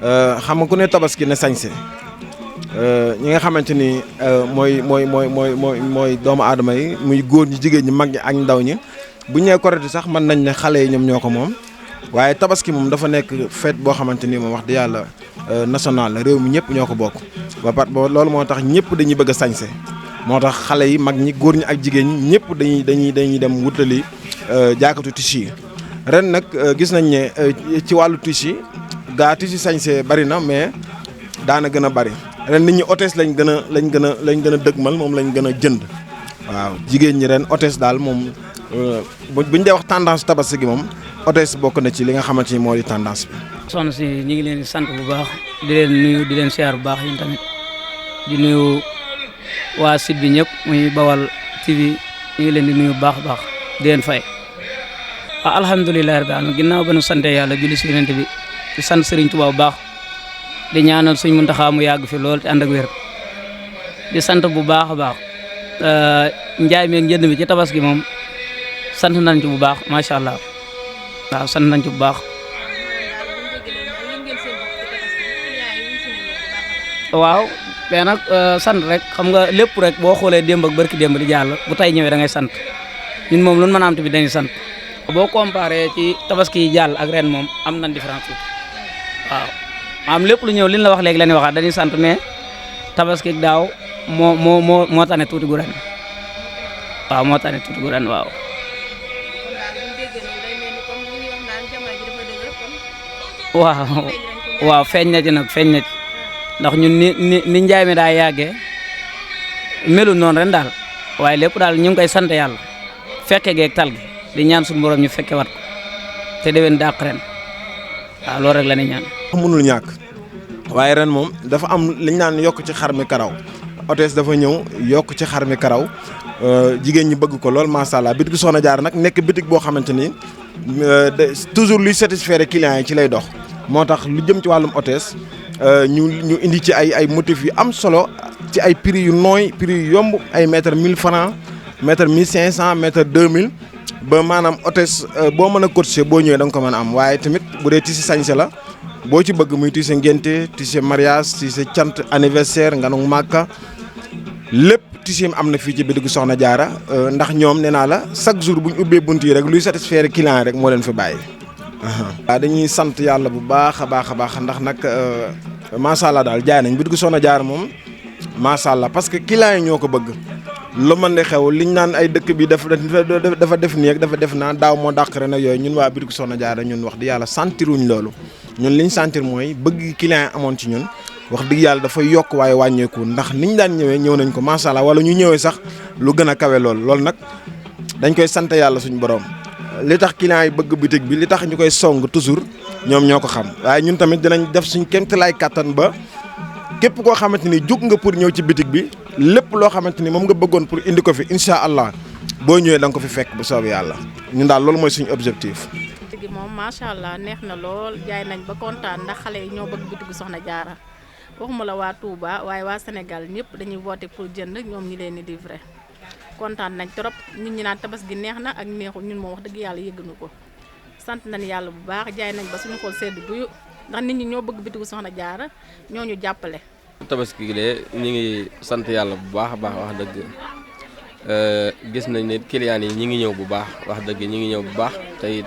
xam nga ku ne tabaski ne sañse ñi nga xamante ni mooy doomu aadama yi muy góor ñi jigéen ñi mag ñi ak ndaw ñi bu ñu nee Korité sax mën nañ ne xale yi ñoom ñoo ko moom waaye tabaski moom dafa nekk fête boo xamante ni moom wax dëgg yàlla national la réew mi ñëpp ñoo ko bokk ba loolu moo tax ñëpp dañuy bëgg a sañse moo tax xale yi mag ñi góor ñi ak jigéen ñi ñëpp dañuy dem wutali jaakatu tissu yi ren nag gis nañ ne ci wàllu tissu yi gaa tissu sañse bari na mais daana gën a bari ren nit ñi hôtesse lañ gën a dëgmal moom lañ gën a jënd waaw jigéen ñi ren hôtesse daal moom buñ dee wax tendance tabaski gi moom hôtesse bokk na ci li nga xamante ni moo di tendance bi. soxna si ñu ngi leen di sant bu baax di leen nuyu di leen siyaar bu baax yéen tamit di nuyu waa site bi ñëpp muy Bawal TV ñu ngi leen di nuyu bu baax a baax di leen fay. waaw alhamdulilah rabbil alamin ginnaaw ba nu sante yàlla julli si yonent bi di sant Serigne Touba bu baax di ñaanal suñ Muntaxa mu yàgg fi lool te ànd ak wér di sant bu baax a baax njaay mi ak njënd mi ci tabaski moom sant nañ ci bu baax macha allah waaw sant nañ ci bu baax. waaw mais nag sant rek xam nga lépp rek boo xoolee démb ak barki démb di jàll bu tay ñëwee da ngay sant ñun moom lu mën a am tamit dañuy sant boo comparé ci tabaski yi jàll ak ren moom am nañ différence tuuti waaw maanaam lépp lu ñëw li ñu la wax léegi la ñuy waxaat dañuy sant mais tabaski daaw moo tane tuuti gu ren waaw moo tane tuuti gu ren waaw. waaw feeñ na ci nag feeñ na ci ndax ñun ni njaay mi daa yàggee melul noonu ren daal waaye lépp daal ñu ngi koy sant yàlla fekke geeg tal gi di ñaan suñu borom ñu fekke wat ko te déwén dàq ren waaw loolu rek la ñuy ñaan. mënul ñàkk waaye ren moom dafa am li ñu naan yokk ci xar mi karaw hôtesse dafa ñëw yokk ci xar mi karaw jigéen ñi bëgg ko lool macha allah bitig Soxna Jaara nag nekk bitig boo xamante ni toujours luy satisfaire clients yi ci lay dox moo tax lu jëm ci wàllum hôtesse ñu indi ci ay motifs yu am solo ci ay prix yu nooy prix yu yomb ay mètre 1000 francs mètre 1500 mètre 2000 ba maanaam hôtesse boo mën a cotiser boo ñëwee da nga ko mën a am waaye tamit bu dee tissu sañse la boo ci bëgg muy tissu ngénte tissu mariage tissu cant anniversaire nganu màkka lépp tissu am na fii ci bitig Soxna Jaara ndax ñoom nee naa la chaque jour bu ñu ubbee bunt yi rek luy satisfaire client rek moo leen fi bàyyi. waaw dañuy sant yàlla bu baax a baax ndax nag macha allah daal jaay nañ bitig Soxna Jaara moom macha allah parce que client yi ñoo ko bëgg. lu mën di xew liñ naan ay dëkk bi dafa def nii ak dafa def naa daaw moo dàq ren ak yooyu ñun waa bitig Soxna Jaara ñun wax di yàlla sentiruñ loolu ñun liñ sentir mooy bëgg client yi amoon ci ñun wax dëgg yàlla dafa yokk waaye wàññeeku ndax niñ daan ñëwee ñëw nañ ko macha allah wala ñu ñëwee sax lu gën a kawe loolu nag dañ koy sant yàlla suñu borom li tax client yi bëgg bitig bi li tax ñu koy song toujours ñoom ñoo ko xam waaye ñun tamit dinañ def suñ kéemtalaay kàttan ba képp koo xamante ni jóg nga pour ñëw ci bitig bi lépp loo xamante ni moom nga bëggoon pour indi ko fi incha allah boo ñëwee da nga ko fi fekk bu soobee yàlla ñun daal loolu mooy suñu objectif. bitigi moom macha allah neex na lool jaay nañ ba kontaan ndax xale yi ñoo bëgg bitigu Soxna Jaara waxuma la waa Touba waaye waa Sénégal ñëpp dañuy woote pour jënd ñoom ñi leen di livrer kontaan nañ trop nit ñi naan tabaski neex na ak neexul ñun moom wax dëgg yàlla yëgnu ko sant nañ yàlla bu baax jaay nañ ba suñu xool sedd guyu ndax nit ñi ñoo bëgg bitigu Soxna Jaara ñoo ñu jàppale. tabaski gi de ñu ngi sant yàlla bu baax a baax wax dëgg gis nañ ne client yi ñi ngi ñëw bu baax wax dëgg ñi ngi ñëw bu baax te it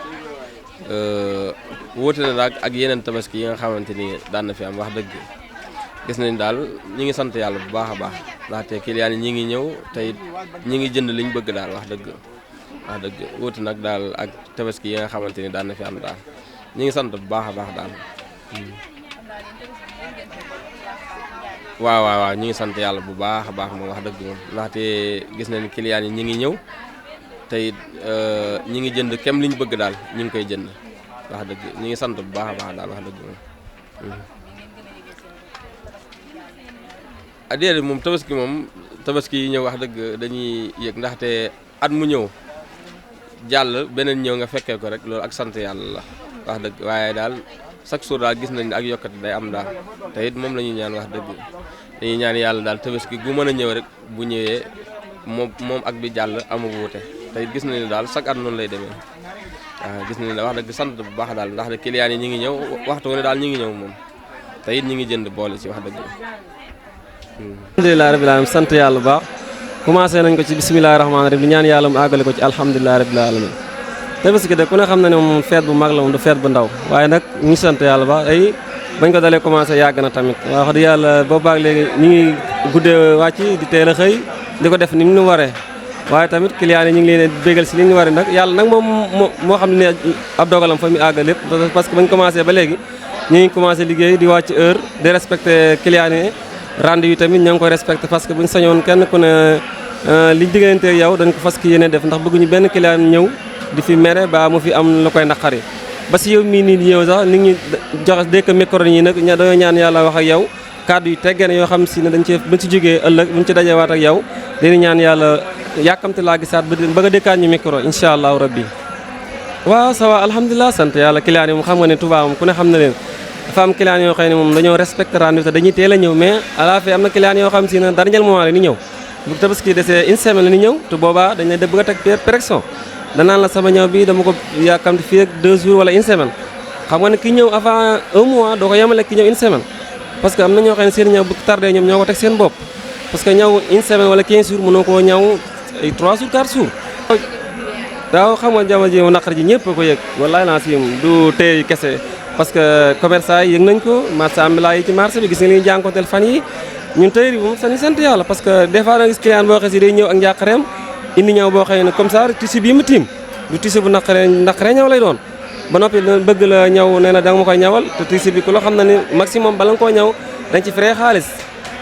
wóote na daal ak yeneen tabaski yi nga xamante ni daan na fi am wax dëgg gis nañ daal ñi ngi sant yàlla bu baax a baax ndaxte client yi ñi ngi ñëw te it ñi ngi jënd liñ bëgg daal wax dëgg wóote nag daal ak tabaski yi nga xamante ni daan na fi am daal ñi ngi sant bu baax a baax daal. waaw ñu ngi sant yàlla bu baax a baax moom wax dëgg moom ndaxte gis nañ client yi ñi ngi ñëw te it ñi ngi jënd kem liñ bëgg daal ñu ngi koy jënd wax dëgg ñi ngi sant bu baax a baax daal wax dëgg moom. déedéet moom tabaski yi ñëw wax dëgg dañuy yëg ndaxte at mu ñëw jàll beneen ñëw nga fekkee ko rek loolu ak sant yàlla la wax dëgg waaye daal chaque jour daal gis nañ ak yokkati day am daal te it moom la ñuy ñaan wax dëgg dañuy ñaan yàlla daal tabaski gu mën a ñëw rek bu ñëwee moom ak bi jàll amu wuute te it gis nañ daal chaque at noonu lay demee waaw gis nañ la wax dëgg sant bu baax daal ndax client yi ñi ngi ñëw waxtu wu ne daal ñi ngi ñëw moom te it ñi ngi jënd boole ci wax dëgg. alhamdulilah rabbil alamin sant yàlla bu baax commencé nañ ko ci bisimilahi rahmaani rahim di ñaan yàlla mu àggale ko ci alhamdulilah rabbil alamin tabaski de ku ne xam na ne moom feet bu mag la moom du feet bu ndaw waaye nag ñu ngi sant yàlla baax ay bañ ko dalee commencé yàgg na tamit wax dëgg yàlla boobaag léegi ñu ngi guddee wàcc di teel a xëy di ko def ni mu waree waaye tamit client yi ñu ngi leen bégal si li ñu waree nag yàlla nag moom moo xam ne ab dogalam fa mu àgg lépp parce que bañ commencé ba léegi ñu ngi commencé liggéey di wàcc heure di respecté client yi rendez-vous yi tamit ñoo ngi koy respecté parce que buñ sañoon kenn ku ne liñ diggante yow dañ ko fas yéene def ndax bëgguñu benn client ñëw di fi mere ba mu fi am lu koy naqari ba si yow mii nii di ñëw sax nit ñi joxe dëkk micro yi nag dañoo ñaan yàlla wax ak yow kàddu yu teggeen yoo xam si ne dañ ci buñ ci jógee ëllëg buñ ci dajewaat ak yow dañu ñaan yàlla yàkkamte laa gisaat ba nga dëkkaat ñu micro incha allahu rabbi waaw ça va alhamdulilah sant yàlla client yi moom xam nga ne Touba moom ku ne xam na leen dafa am client yoo xam ne moom dañoo respecté rendez-vous te dañuy teel a ñëw mais à la fin am na client yoo xam si ne dernier moment la ni ñëw bu tabaski desee une semaine la ni ñëw te boobaa dañ lay bëgg a teg pression danaan la sama ñëw bi dama ko yàkkamti fii ak 2 jours wala une semaine xam nga ne ki ñëw avant un mois doo ko yemale ki ñëw une semaine parce que am na ñoo xam ne seen ñëw bu tardé ñoom ñoo ko teg seen bopp parce que ñëw une semaine wala 15 jours mënoo koo ñëw ay 3 jours 4 jours daaw xam nga jamono ji naqar ji ñëpp ko yëg wallaay naa si du tey kese parce que commerçant yi yëg nañ ko marché ambulant yi ci marché bi gis nga li ñu jànkonteel fan yi ñun tey moom sañu sant yàlla parce que des fois da nga gis client boo xee si day ñëw ak njàqareem indi ñëw boo xëy ne comme ça tissu bii mu tiim du tissu bu naqaree ñëw lay doon ba noppi bëgg la ñëw nee na da nga ma koy ñawal te tissu bi ku la xam na ni maximum bala nga koo ñëw dañ ci frais xaalis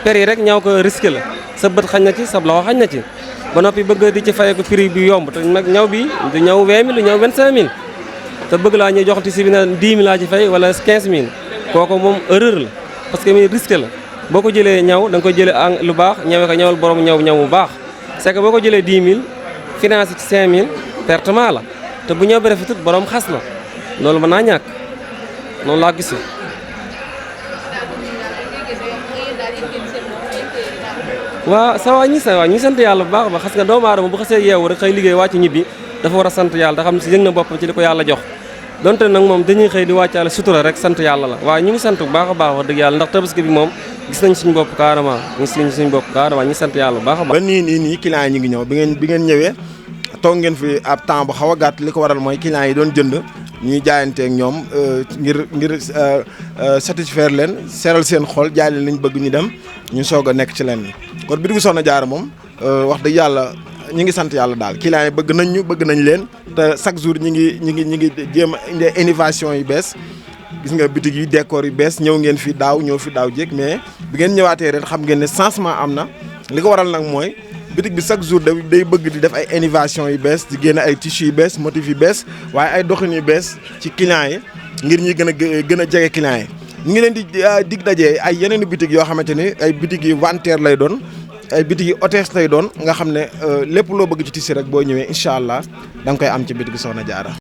per yi rek ñaw ko risque la sa bët xañ na ci sa loxo xañ na ci ba noppi bëgg di ci fayee ko prix bi yomb te nag ñaw bi du ñëw 20 000 du ñëw 25 000 te bëgg laa ñuy jox tissu bi na 10 000 laa ci fay wala 15 000 kooku moom erreur la parce que mi risque la boo ko jëlee ñaw da nga ko jëlee lu baax ñawee ko ñawal borom ñaw bu baax c'est que boo ko jëlee 10 000 financé ci 5 000 pertement la te bu ñëw bi rafetut borom xas la loolu mën naa ñàkk noonu laa gisee. waaw sa waa ñi sant yàlla bu baax ba xas nga doomu aadama bu xasee yeewu rek xëy liggéey wàcc ñibbi dafa war a sant yàlla da xam si yëg na boppam ci li ko yàlla jox donte nag moom dañuy xëy di wàccaale sutura rek sant yàlla la waaye ñu ngi sant bu baax a baax wax dëgg yàlla ndax tabaski bi moom gis nañ suñu bopp carrément ñu ngi sant yàlla bu baax a baax. ba nii client yi ñu ngi ñëw bi ngeen ñëwee toog ngeen fi ab temps bu xaw a gàtt li ko waral mooy client yi doon jënd ñuy jaayanteeg ñoom ngir satisfaire leen seeral seen xol jaay leen liñ bëgg ñu dem ñu soog a nekk ci leen kon Bitigu Soxna Diarra moom wax dëgg yàlla ñu ngi sant yàlla daal client yi bëgg nañ leen te chaque jour ñi ngi jéem a indi innovation yu bees gis nga bitig yi décor yu bees ñëw ngeen fi daaw jéeg mais bi ngeen ñëwaatee ren xam ngeen ne changement am na li ko waral nag mooy bitig bi chaque jour day bëgg di def ay innovation yu bees di génne ay tissus yu bees motifs yu bees waaye ay doxin yu bees ci client yi ngir ñuy gën a jege client yi ñu ngi leen di dig dajee ay yeneen bitig yoo xamante ni ay bitig yi wanteer lay doon ay bitig yi hôtesse lay doon nga xam ne lépp loo bëgg ci tissu rek boo ñëwee incha allah da nga koy am ci Bitigu Soxna Diarra